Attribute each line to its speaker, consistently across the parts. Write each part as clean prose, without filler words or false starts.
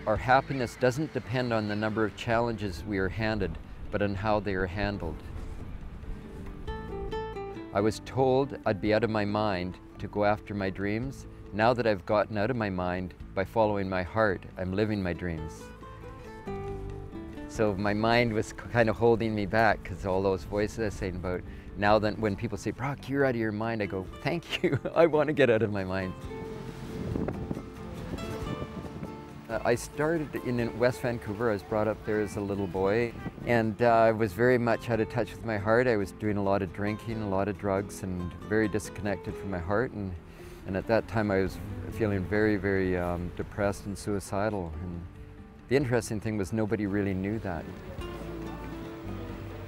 Speaker 1: Our happiness doesn't depend on the number of challenges we are handed, but on how they are handled. I was told I'd be out of my mind to go after my dreams. Now that I've gotten out of my mind by following my heart, I'm living my dreams. So my mind was kind of holding me back because all those voices I was saying about, now that when people say, Brock, you're out of your mind, I go, thank you, I want to get out of my mind. I started in West Vancouver. I was brought up there as a little boy, and I was very much out of touch with my heart. I was doing a lot of drinking, a lot of drugs, and very disconnected from my heart. And at that time I was feeling very, very depressed and suicidal. And the interesting thing was nobody really knew that.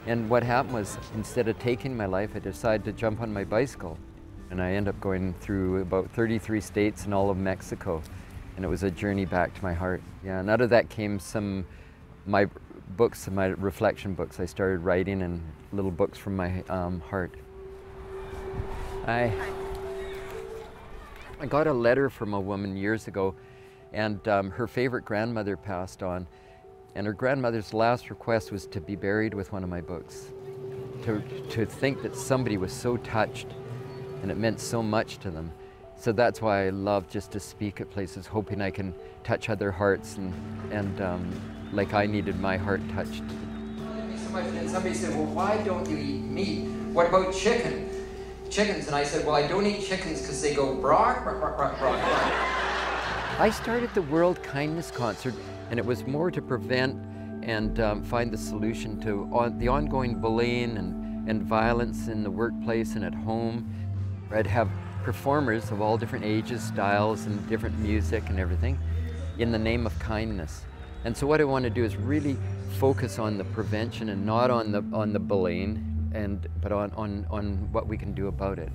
Speaker 1: And what happened was, instead of taking my life, I decided to jump on my bicycle. And I ended up going through about 33 states and all of Mexico. And it was a journey back to my heart. Yeah, and out of that came my books, my reflection books. I started writing and little books from my heart. I got a letter from a woman years ago, and her favorite grandmother passed on. And her grandmother's last request was to be buried with one of my books. To think that somebody was so touched and it meant so much to them. So that's why I love just to speak at places, hoping I can touch other hearts and like I needed my heart touched. And somebody said, well, why don't you eat meat? What about chicken? Chickens. And I said, well, I don't eat chickens because they go brock, brock, brock, brock, brock. I started the World Kindness Concert, and it was more to prevent and find the solution to the ongoing bullying and violence in the workplace and at home. I'd have performers of all different ages, styles, and different music and everything in the name of kindness. And so what I want to do is really focus on the prevention and not on the bullying, but on what we can do about it.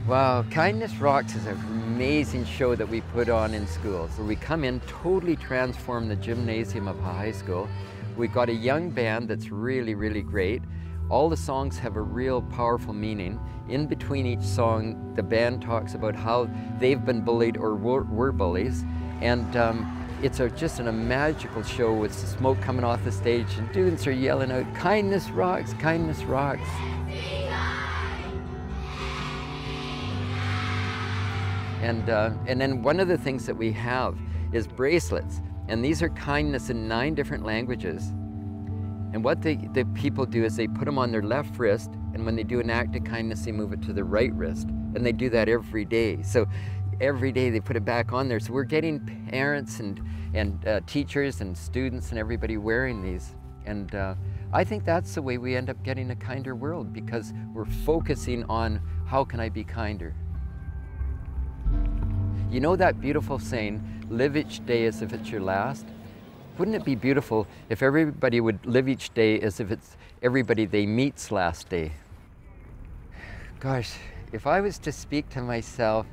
Speaker 1: Wow, Kindness Rocks is an amazing show that we put on in schools, where we come in, totally transform the gymnasium of a high school. We've got a young band that's really, really great. All the songs have a real powerful meaning. In between each song, the band talks about how they've been bullied or were bullies. And it's just a magical show with smoke coming off the stage, and students are yelling out, "Kindness rocks, kindness rocks." And then one of the things that we have is bracelets. And these are kindness in 9 different languages. And what the people do is they put them on their left wrist, and when they do an act of kindness, they move it to the right wrist. And they do that every day. So every day they put it back on there. So we're getting parents and teachers and students and everybody wearing these. And I think that's the way we end up getting a kinder world, because we're focusing on how can I be kinder. You know that beautiful saying, live each day as if it's your last? Wouldn't it be beautiful if everybody would live each day as if it's everybody they meet's last day? Gosh, if I was to speak to myself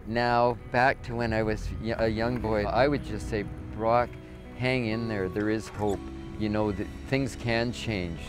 Speaker 1: now, back to when I was a young boy, I would just say, Brock, hang in there, there is hope. You know, that things can change.